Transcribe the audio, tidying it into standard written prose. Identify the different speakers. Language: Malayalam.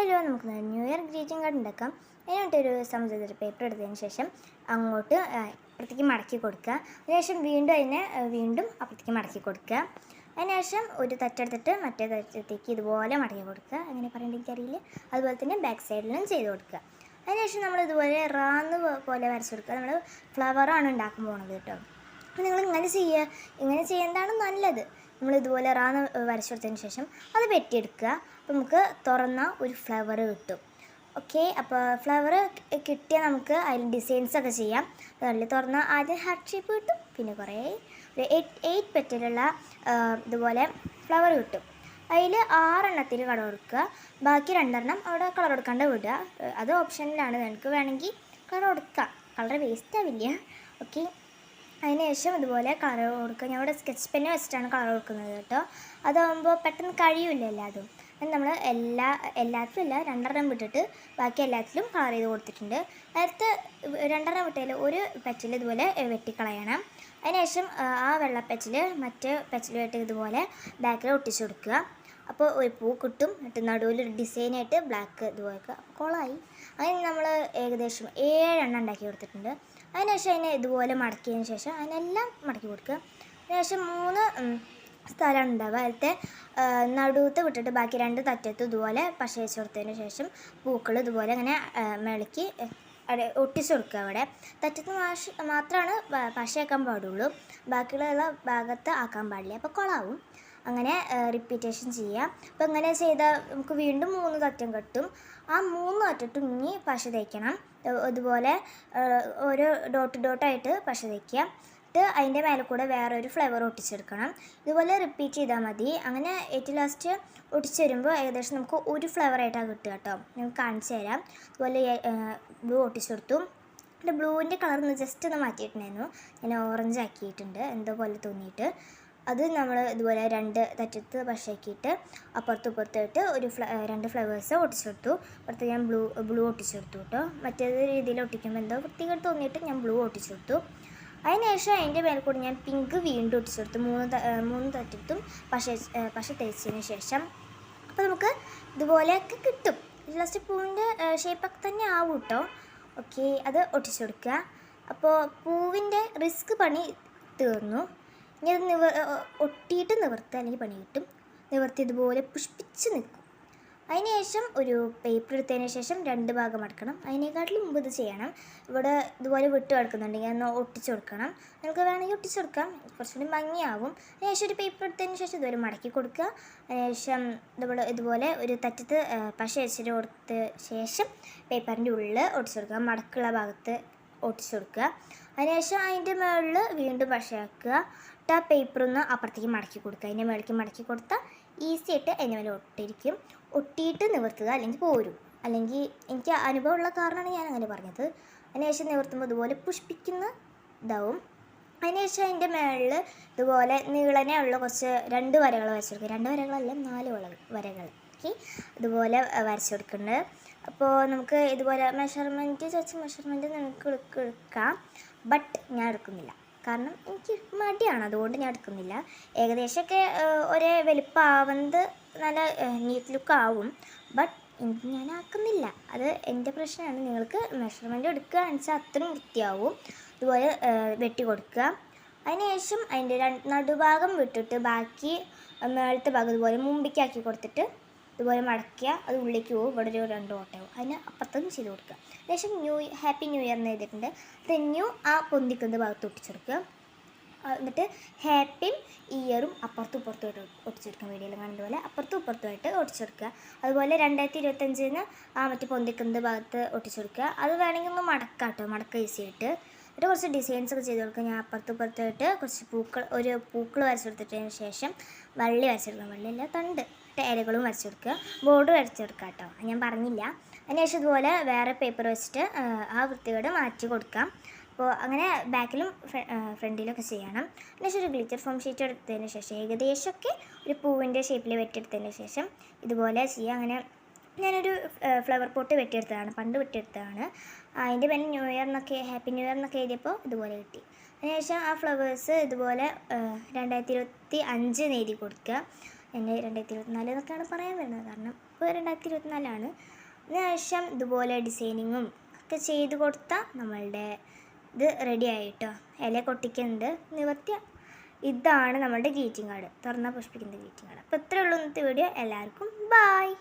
Speaker 1: ഹലോ, നമുക്ക് ന്യൂ ഇയർ ഗ്രീറ്റിംഗ് കാർഡ് ഉണ്ടാക്കാം. അതിനായിട്ടൊരു സമചതുര പേപ്പർ എടുത്തതിന് ശേഷം അങ്ങോട്ട് അപ്പുറത്തേക്ക് മടക്കി കൊടുക്കുക. അതിനുശേഷം വീണ്ടും അപ്പുറത്തേക്ക് മടക്കി കൊടുക്കുക. അതിനുശേഷം ഒരു തട്ടെടുത്തിട്ട് മറ്റേ തട്ടത്തേക്ക് ഇതുപോലെ മടക്കി കൊടുക്കുക. അങ്ങനെ പറയേണ്ട എനിക്കറിയില്ല. അതുപോലെ തന്നെ ബാക്ക് സൈഡിലും ചെയ്ത് കൊടുക്കുക. അതിനുശേഷം നമ്മൾ ഇതുപോലെ റാന്ന് പോലെ വരച്ച് കൊടുക്കുക. നമ്മൾ ഫ്ലവറാണ് ഉണ്ടാക്കാൻ പോകുന്നത് കേട്ടോ. അപ്പോൾ നിങ്ങൾ ഇങ്ങനെ ചെയ്യുന്നതാണ് നല്ലത്. നമ്മൾ ഇതുപോലെ റാന്ന് വരച്ച് കൊടുത്തതിന് ശേഷം അത് വെട്ടിയെടുക്കുക. അപ്പോൾ നമുക്ക് തുറന്ന ഒരു ഫ്ലവർ കിട്ടും. ഓക്കെ, അപ്പോൾ ഫ്ലവർ കിട്ടിയാൽ നമുക്ക് അതിൽ ഡിസൈൻസൊക്കെ ചെയ്യാം. അതിൽ തുറന്ന ആദ്യം ഹാർട്ട് ഷേപ്പ് കിട്ടും, പിന്നെ കുറേ ഒരു 8 പെറ്റലുള്ള ഇതുപോലെ ഫ്ലവർ കിട്ടും. അതിൽ 6 എണ്ണത്തിന് കളർ കൊടുക്കുക. ബാക്കി 2 എണ്ണം അവിടെ കളർ കൊടുക്കാണ്ട് വിടുക. അത് ഓപ്ഷനിലാണ്, നിങ്ങൾക്ക് വേണമെങ്കിൽ കളർ കൊടുക്കാം, കളർ വേസ്റ്റ് ആവില്ല. ഓക്കെ, അതിനുശേഷം ഇതുപോലെ കളർ കൊടുക്കുക. ഞാൻ ഇവിടെ സ്കെച്ച് പെന്ന് വെച്ചിട്ടാണ് കളർ കൊടുക്കുന്നത് കേട്ടോ. അതാകുമ്പോൾ പെട്ടെന്ന് കഴിയില്ല എല്ലാതും. നമ്മൾ എല്ലാത്തിലും ഇല്ല, 2 എണ്ണം വിട്ടിട്ട് ബാക്കി എല്ലാത്തിലും കളർ ചെയ്ത് കൊടുത്തിട്ടുണ്ട്. നേരത്തെ 2 എണ്ണം വിട്ടതിൽ ഒരു പെച്ചിൽ ഇതുപോലെ വെട്ടിക്കളയണം. അതിനുശേഷം ആ വെള്ളപ്പെച്ചിൽ മറ്റ് പെച്ചിലുമായിട്ട് ഇതുപോലെ ബാക്കിൽ ഒട്ടിച്ചു കൊടുക്കുക. അപ്പോൾ ഒരു പൂ കിട്ടും. എന്നിട്ട് നടുവിൽ ഒരു ഡിസൈനായിട്ട് ബ്ലാക്ക് ഇതുപോലെ കോളായി. അങ്ങനെ നമ്മൾ ഏകദേശം 7 എണ്ണം ഉണ്ടാക്കി കൊടുത്തിട്ടുണ്ട്. അതിനുശേഷം അതിനെ ഇതുപോലെ മടക്കിയതിന് ശേഷം അതിനെല്ലാം മടക്കി കൊടുക്കുക. അതിനുശേഷം 3 സ്ഥലമാണ് ഉണ്ടാവുക. അതിലത്തെ നടുവത്ത് വിട്ടിട്ട് ബാക്കി 2 തറ്റത്തും ഇതുപോലെ പശ വെച്ച് കൊടുത്തതിന് ശേഷം പൂക്കൾ ഇതുപോലെ അങ്ങനെ മേളിക്ക് ഒട്ടിച്ചു കൊടുക്കുക. അവിടെ തറ്റത്ത് മാത്രമാണ് പശ ആക്കാൻ പാടുള്ളൂ, ബാക്കിയുള്ള ഭാഗത്ത് ആക്കാൻ പാടില്ല, അപ്പോൾ കുളമാവും. അങ്ങനെ റിപ്പീറ്റേഷൻ ചെയ്യാം. അപ്പോൾ ഇങ്ങനെ ചെയ്താൽ നമുക്ക് വീണ്ടും 3 തറ്റം കിട്ടും. ആ 3 തറ്റത്തും ഇനി പശ തേക്കണം. ഇതുപോലെ ഓരോ ഡോട്ടായിട്ട് പശ തേക്കുക. അതിൻ്റെ മേലെ കൂടെ വേറെ ഒരു ഫ്ലവർ ഒട്ടിച്ചെടുക്കണം. ഇതുപോലെ റിപ്പീറ്റ് ചെയ്താൽ മതി. അങ്ങനെ ഏറ്റവും ലാസ്റ്റ് ഒട്ടിച്ച് വരുമ്പോൾ ഏകദേശം നമുക്ക് ഒരു ഫ്ലവറായിട്ടാണ് കിട്ടുക കേട്ടോ. നിങ്ങൾക്ക് കാണിച്ചു തരാം. ഇതുപോലെ ബ്ലൂ ഒട്ടിച്ചെടുത്തു. എൻ്റെ ബ്ലൂവിൻ്റെ കളർ ജസ്റ്റ് ഒന്ന് മാറ്റിയിട്ടുണ്ടായിരുന്നു, ഞാൻ ഓറഞ്ച് ആക്കിയിട്ടുണ്ട് എന്തോ പോലെ തോന്നിയിട്ട്. അത് നമ്മൾ ഇതുപോലെ 2 തറ്റത്ത് പശയാക്കിയിട്ട് അപ്പുറത്തും ഇപ്പുറത്തായിട്ട് 2 ഫ്ലവേഴ്സ് ഒട്ടിച്ചെടുത്തു. അപ്പുറത്ത് ഞാൻ ബ്ലൂ ഒട്ടിച്ചെടുത്തു കേട്ടോ. മറ്റേത് രീതിയിൽ ഒട്ടിക്കുമ്പോൾ എന്തോ വൃത്തികേട് തോന്നിയിട്ട് ഞാൻ ബ്ലൂ ഒട്ടിച്ചെടുത്തു. അതിനുശേഷം അതിൻ്റെ മേലെ കൂടി ഞാൻ പിങ്ക് വീണ്ടും ഒട്ടിച്ചെടുത്തു. 3 തറ്റത്തും പശ തേച്ചതിന് ശേഷം. അപ്പോൾ നമുക്ക് ഇതുപോലെയൊക്കെ കിട്ടും. ലാസ്റ്റ് പൂവിൻ്റെ ഷേപ്പൊക്കെ തന്നെ ആവും കേട്ടോ. ഓക്കെ, അത് ഒട്ടിച്ചെടുക്കുക. അപ്പോൾ പൂവിൻ്റെ റിസ്ക് പണി തീർന്നു. ഇനി അത് ഒട്ടിയിട്ട് നിവർത്തുക, അല്ലെങ്കിൽ പണി കിട്ടും. നിവർത്തി ഇതുപോലെ പുഷ്പിച്ച് നിൽക്കും. അതിനുശേഷം ഒരു പേപ്പർ എടുത്തതിന് ശേഷം 2 ഭാഗം മടക്കണം. അതിനേക്കാട്ടിലും മുമ്പ് ഇത് ചെയ്യണം. ഇവിടെ ഇതുപോലെ വിട്ട് കിടക്കുന്നുണ്ടെങ്കിൽ ഒന്ന് ഒട്ടിച്ചു കൊടുക്കണം. നമുക്ക് വേണമെങ്കിൽ ഒട്ടിച്ചു കൊടുക്കാം, കുറച്ചുകൂടി ഭംഗിയാവും. അതിനുശേഷം ഒരു പേപ്പർ എടുത്തതിന് ശേഷം ഇതുപോലെ മടക്കി കൊടുക്കുക. അതിനുശേഷം ഇതുപോലെ ഒരു തറ്റത്ത് പശ വെച്ചിട്ട് കൊടുത്ത ശേഷം പേപ്പറിൻ്റെ ഉള്ളിൽ ഒട്ടിച്ചു കൊടുക്കുക. മടക്കുള്ള ഭാഗത്ത് ഒട്ടിച്ചു കൊടുക്കുക. അതിനുശേഷം അതിൻ്റെ മുകളിൽ വീണ്ടും പശയാക്കുക. ആ പേപ്പറൊന്ന് അപ്പുറത്തേക്ക് മടക്കി കൊടുക്കുക. അതിൻ്റെ മുകളിലേക്ക് മടക്കി കൊടുത്താൽ ഈസി ആയിട്ട് അതിൻ്റെ മേലെ ഒട്ടിരിക്കും. ഒട്ടിയിട്ട് നിവർത്തുക, അല്ലെങ്കിൽ പോരും. അല്ലെങ്കിൽ എനിക്ക് അനുഭവമുള്ള കാരണമാണ് ഞാൻ അങ്ങനെ പറഞ്ഞത്. അതിനുശേഷം നിവർത്തുമ്പോൾ ഇതുപോലെ പുഷ്പിക്കുന്ന ഇതാവും. അതിനുശേഷം അതിൻ്റെ മുകളിൽ ഇതുപോലെ നീളനെ ഉള്ള കുറച്ച് 2 വരകൾ വരച്ചെടുക്കുക. 2 വരകളല്ല, 4 വരകൾ. ഓക്കെ, ഇതുപോലെ വരച്ചു കൊടുക്കുന്നുണ്ട്. അപ്പോൾ നമുക്ക് ഇതുപോലെ മെഷർമെൻറ്റ് നിങ്ങൾക്ക് എടുക്കാം. ബട്ട് ഞാൻ എടുക്കുന്നില്ല, കാരണം എനിക്ക് മടിയാണ്, അതുകൊണ്ട് ഞാൻ എടുക്കുന്നില്ല. ഏകദേശമൊക്കെ ഒരേ വലുപ്പമാവുന്നത് നല്ല നീറ്റ് ലുക്ക് ആവും, ബട്ട് എനിക്ക് ഞാൻ ആക്കുന്നില്ല. അത് എൻ്റെ പ്രശ്നമാണ്. നിങ്ങൾക്ക് മെഷർമെൻറ്റ് എടുക്കുകയാണെന്ന് വെച്ചാൽ അത്രയും വൃത്തിയാവും. ഇതുപോലെ വെട്ടി കൊടുക്കുക. അതിനുശേഷം അതിൻ്റെ നടുഭാഗം വിട്ടിട്ട് ബാക്കി മേളത്തെ ഭാഗം ഇതുപോലെ മുമ്പിക്കാക്കി കൊടുത്തിട്ട് ഇതുപോലെ മടക്കുക. അത് ഉള്ളിലേക്ക് പോകും. ഇവിടെ ഒരു 2 ഓട്ടയാവും. അതിന് അപ്പുറത്തും ചെയ്ത് കൊടുക്കുക. അതിനുശേഷം ഹാപ്പി ന്യൂ ഇയർ എന്ന് എഴുതിയിട്ടുണ്ട്. അത് ആ പൊന്തിക്കുന്ന ഭാഗത്ത് ഒട്ടിച്ചെടുക്കുക. എന്നിട്ട് ഹാപ്പിയും ഇയറും അപ്പുറത്തും ഇപ്പുറത്തുമായിട്ട് ഒട്ടിച്ചെടുക്കുക. വീഡിയോയിൽ കാണുന്ന പോലെ അപ്പുറത്തും ഇപ്പുറത്തുമായിട്ട് ഒട്ടിച്ചെടുക്കുക. അതുപോലെ 2025 ആ മറ്റേ പൊന്തിക്കുന്ന ഭാഗത്ത് ഒട്ടിച്ചെടുക്കുക. അത് വേണമെങ്കിൽ ഒന്ന് മടക്കാം കേട്ടോ, മടക്ക ഈസി ആയിട്ട്. എന്നിട്ട് കുറച്ച് ഡിസൈൻസൊക്കെ ചെയ്ത് കൊടുക്കുക. ഞാൻ അപ്പുറത്തും ഇപ്പുറത്തായിട്ട് കുറച്ച് പൂക്കൾ വരച്ചെടുത്തിട്ടതിന് ശേഷം വള്ളി വരച്ചെടുക്കുക. വള്ളിയല്ല, തണ്ട് ഇലകളും വരച്ചെടുക്കുക. ബോർഡ് വരച്ചെടുക്കുക കേട്ടോ, ഞാൻ പറഞ്ഞില്ല. അതിനുശേഷം ഇതുപോലെ വേറെ പേപ്പർ വെച്ചിട്ട് ആ വൃത്തികേട് മാറ്റി കൊടുക്കാം. അപ്പോൾ അങ്ങനെ ബാക്കിലും ഫ്രണ്ടിലൊക്കെ ചെയ്യണം. അതിനുശേഷം ഒരു ഗ്ലിറ്റർ ഫോം ഷീറ്റ് എടുത്തതിന് ശേഷം ഏകദേശമൊക്കെ ഒരു പൂവിൻ്റെ ഷേപ്പിൽ വെട്ടിയെടുത്തതിന് ശേഷം ഇതുപോലെ ചെയ്യുക. അങ്ങനെ ഞാനൊരു ഫ്ലവർ പോട്ട് വെട്ടിയെടുത്തതാണ്, പണ്ട് വെട്ടിയെടുത്തതാണ്. അതിൻ്റെ പേരിൽ ന്യൂ ഇയർ എന്നൊക്കെ ഹാപ്പി ന്യൂ ഇയർ എന്നൊക്കെ എഴുതിയപ്പോൾ ഇതുപോലെ കിട്ടി. അതിനുശേഷം ആ ഫ്ലവേഴ്സ് ഇതുപോലെ 2025 എഴുതി കൊടുക്കുക. എന്നെ 2024 എന്നൊക്കെയാണ് പറയാൻ വരുന്നത്, കാരണം ഇപ്പോൾ 2024 അതിനുശേഷം ഇതുപോലെ ഡിസൈനിങ്ങും ഒക്കെ ചെയ്ത് കൊടുത്താൽ നമ്മളുടെ ഇത് റെഡി ആയിട്ടോ. ഇല കൊട്ടിക്കുന്നുണ്ട് നിവർത്തിയ. ഇതാണ് നമ്മളുടെ ഗ്രീറ്റിംഗ് കാർഡ്, തുറന്നാൽ പുഷ്പിക്കുന്ന ഗ്രീറ്റിംഗ് കാർഡ്. അപ്പോൾ ഇത്രയേ ഉള്ളൂ ഇന്നത്തെ വീഡിയോ. എല്ലാവർക്കും ബായ്.